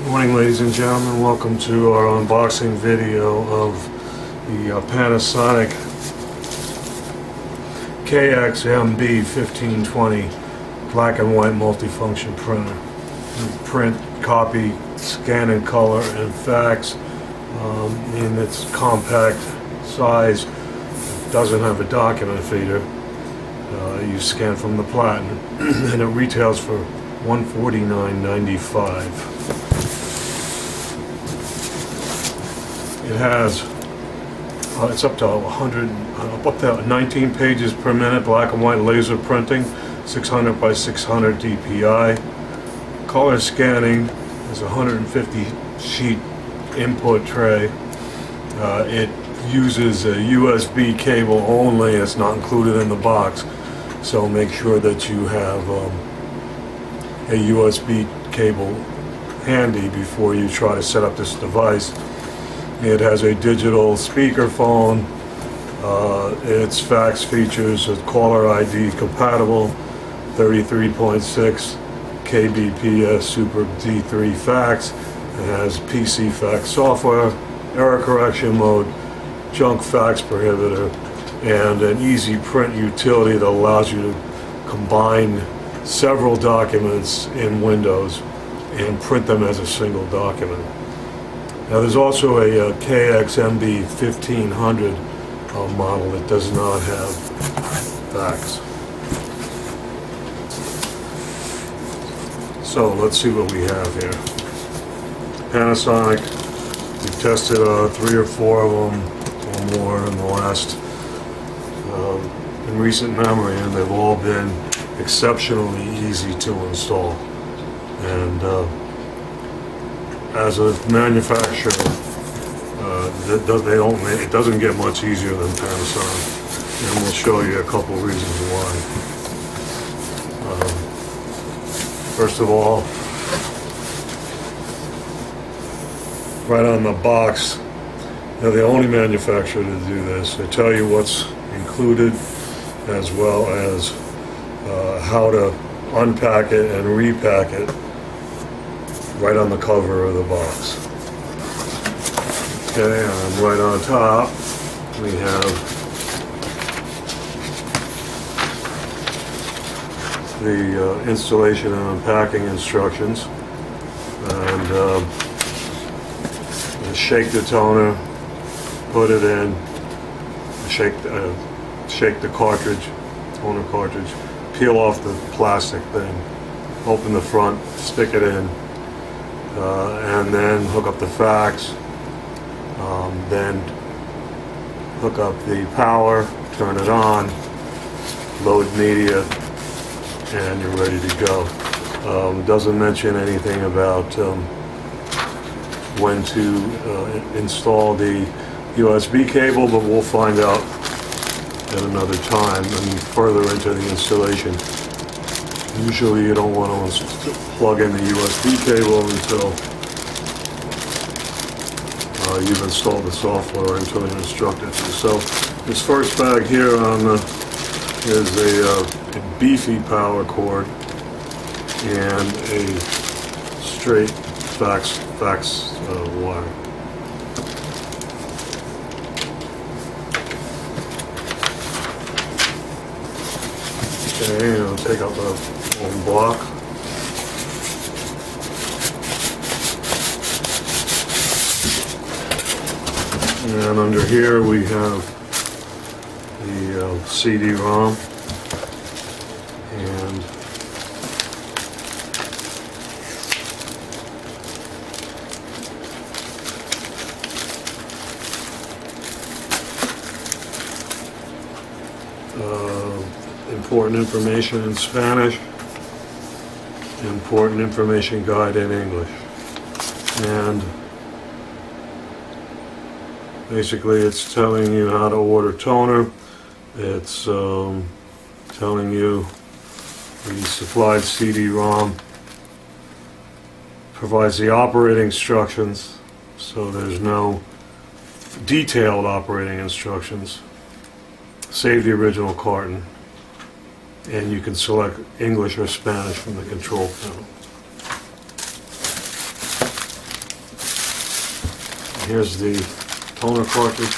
Good morning, ladies and gentlemen. Welcome to our unboxing video of the Panasonic KX-MB 1520 black and white multifunction printer. Print, copy, scan in color, and fax in its compact size. It doesn't have a document feeder. You scan from the platen, and it retails for $149.95. It has, it's up to 19 pages per minute, black and white laser printing, 600 by 600 DPI. Color scanning is a 150 sheet input tray. It uses a USB cable only. It's not included in the box, so make sure that you have a USB cable handy before you try to set up this device. It has a digital speakerphone. Its fax features a caller ID compatible 33.6 kbps Super D3 fax. It has PC fax software, error correction mode, junk fax prohibitor, and an easy print utility that allows you to combine several documents in Windows and print them as a single document. Now there's also a KX-MB 1500 model that does not have fax. So let's see what we have here. Panasonic, we've tested 3 or 4 of them or more in the last, in recent memory, and they've all been exceptionally easy to install. And as a manufacturer, it doesn't get much easier than Panasonic, and we'll show you a couple reasons why. First of all, right on the box, they're the only manufacturer to do this. They tell you what's included, as well as how to unpack it and repack it right on the cover of the box. Okay, and right on top we have the installation and unpacking instructions. And shake the toner, put it in, shake the cartridge, toner cartridge, peel off the plastic thing, open the front, stick it in, and then hook up the fax, then hook up the power, turn it on, load media, and you're ready to go. It doesn't mention anything about when to install the USB cable, but we'll find out at another time and further into the installation. Usually you don't want to plug in the USB cable until you've installed the software or until you're instructed to. So this first bag here is a beefy power cord and a straight fax wire. Okay, I'll take out the whole block. And under here we have the CD-ROM and important information in Spanish, important information guide in English, and basically it's telling you how to order toner. It's telling you the supplied CD-ROM provides the operating instructions, so there's no detailed operating instructions. Save the original carton, and you can select English or Spanish from the control panel. Here's the toner cartridge.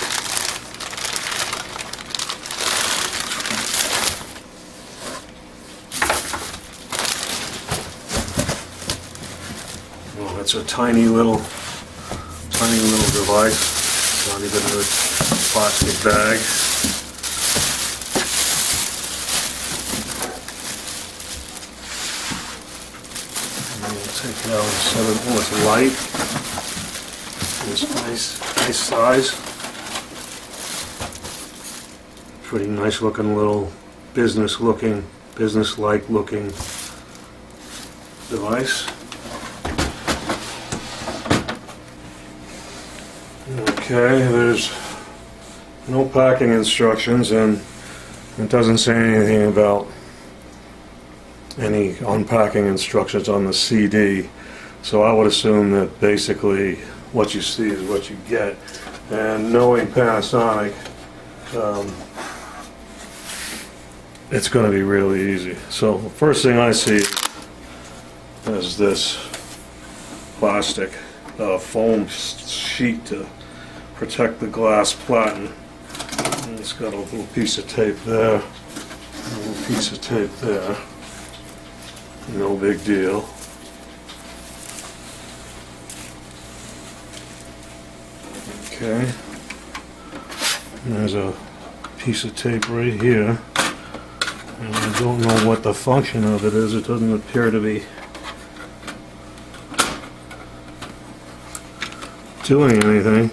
Well, that's a tiny little device. It's not even a plastic bag. And we'll take it out and set it. Oh, it's light. It's nice size. Pretty nice looking little business-like looking device. Okay, there's no packing instructions, and it doesn't say anything about any unpacking instructions on the CD. So I would assume that basically what you see is what you get. And knowing Panasonic, it's going to be really easy. So the first thing I see is this plastic foam sheet to protect the glass platen. And it's got a little piece of tape there, a little piece of tape there. No big deal. Okay. And there's a piece of tape right here. And I don't know what the function of it is. It doesn't appear to be doing anything.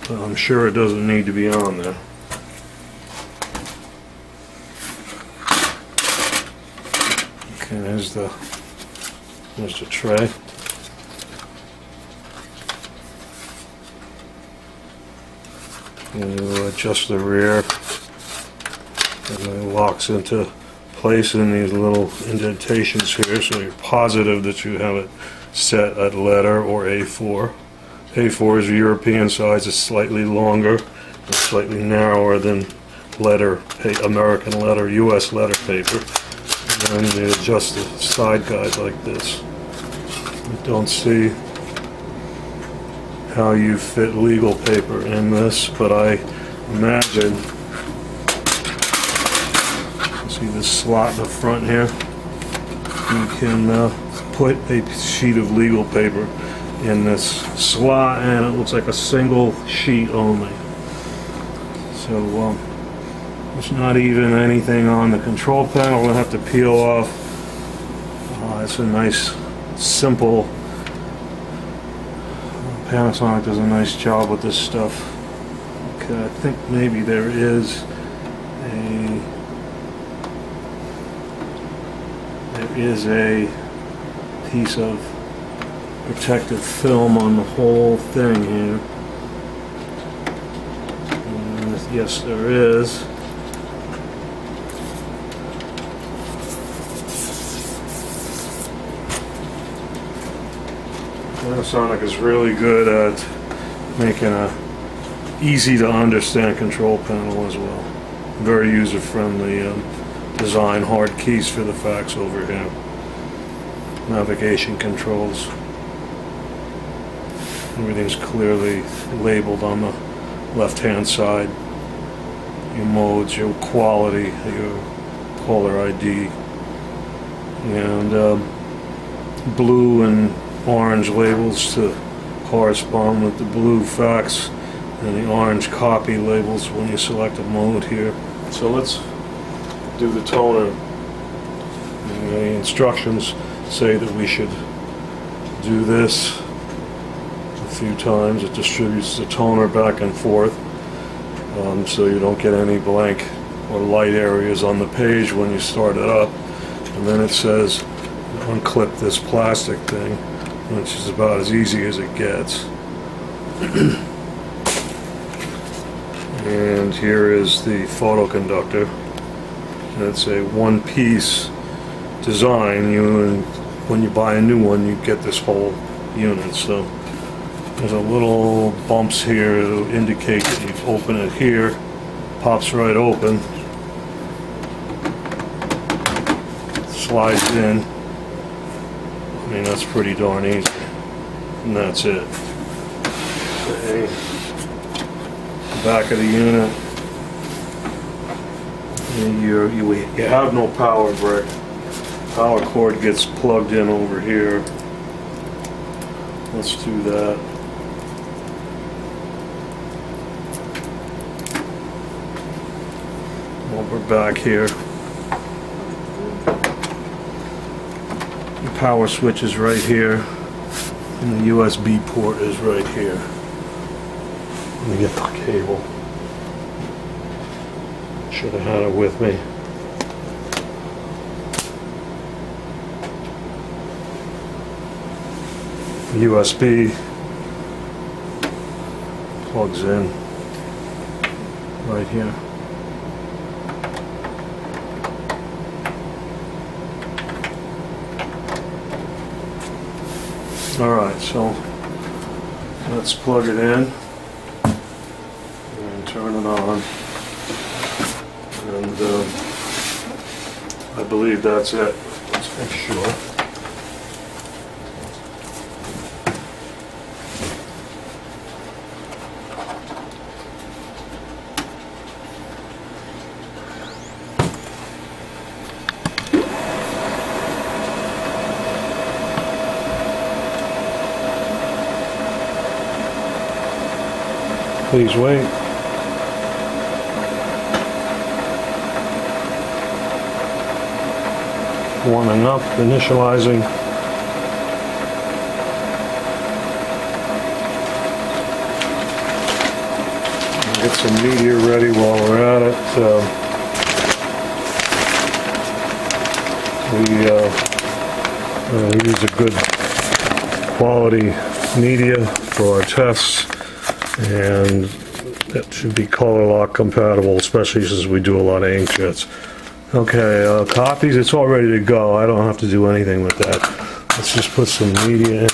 But I'm sure it doesn't need to be on there. Okay, there's the tray. And you adjust the rear, and it locks into place in these little indentations here, so you're positive that you have it set at letter or A4. A4 is a European size. It's slightly longer and slightly narrower than American letter, US letter paper. And then they adjust the side guide like this. I don't see how you fit legal paper in this, but I imagine, see this slot in the front here, you can put a sheet of legal paper in this slot, and it looks like a single sheet only. So there's not even anything on the control panel we'll have to peel off. It's a nice, simple. Panasonic does a nice job with this stuff. Okay, I think maybe there is a piece of protective film on the whole thing here. And yes, there is. Panasonic is really good at making a easy to understand control panel as well. Very user friendly design, hard keys for the facts over here. Navigation controls. Everything's clearly labeled on the left hand side. Your modes, your quality, your caller ID, and blue and orange labels to correspond with the blue fax, and the orange copy labels when you select a mode here. So let's do the toner. And the instructions say that we should do this a few times. It distributes the toner back and forth, so you don't get any blank or light areas on the page when you start it up. And then it says unclip this plastic thing, which is about as easy as it gets. And here is the photoconductor. And it's a one-piece design. When you buy a new one, you get this whole unit. So there's a little bumps here to indicate that you open it here. Pops right open. Slides in. mean, that's pretty darn easy. And that's it. Okay. Back of the unit. And you have no power brick. Power cord gets plugged in over here. Let's do that. Over back here. The power switch is right here. And the USB port is right here. Let me get the cable. Should have had it with me. USB plugs in right here. Alright, so let's plug it in and turn it on, and I believe that's it. Let's make sure. Please wait. Warming up, initializing. Get some media ready while we're at it. We use a good quality media for our tests. And it should be color lock compatible, especially since we do a lot of inkjets. Okay, copies, it's all ready to go. I don't have to do anything with that. Let's just put some media in.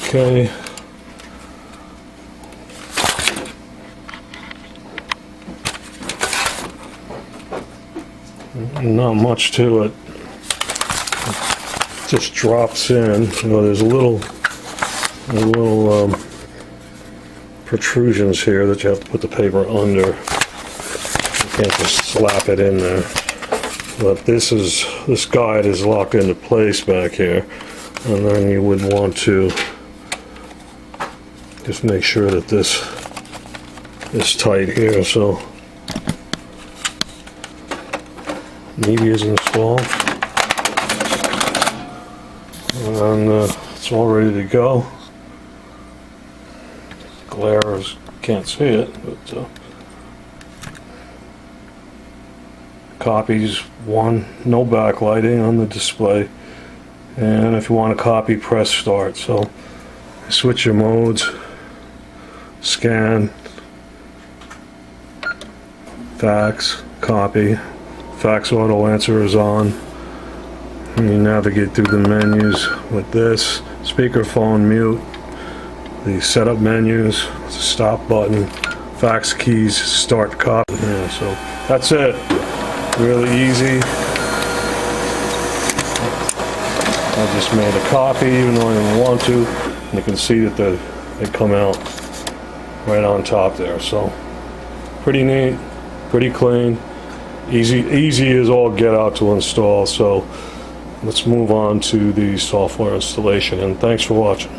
Okay. Not much to it. It just drops in. You know, there's little protrusions here that you have to put the paper under. You can't just slap it in there. But this guide is locked into place back here, and then you would want to just make sure that this is tight here. So media is installed, and it's all ready to go. Glare, can't see it, but copies one, no backlighting on the display, and if you want to copy, press start. So switch your modes, scan, fax, copy. Fax auto answer is on. And you navigate through the menus with this. Speakerphone, mute. The setup menus, stop button, fax keys, start copy. Yeah, so that's it. Really easy. I just made a copy even though I didn't want to. And you can see that they come out right on top there. So pretty neat, pretty clean. Easy as all get out to install. So let's move on to the software installation, and thanks for watching.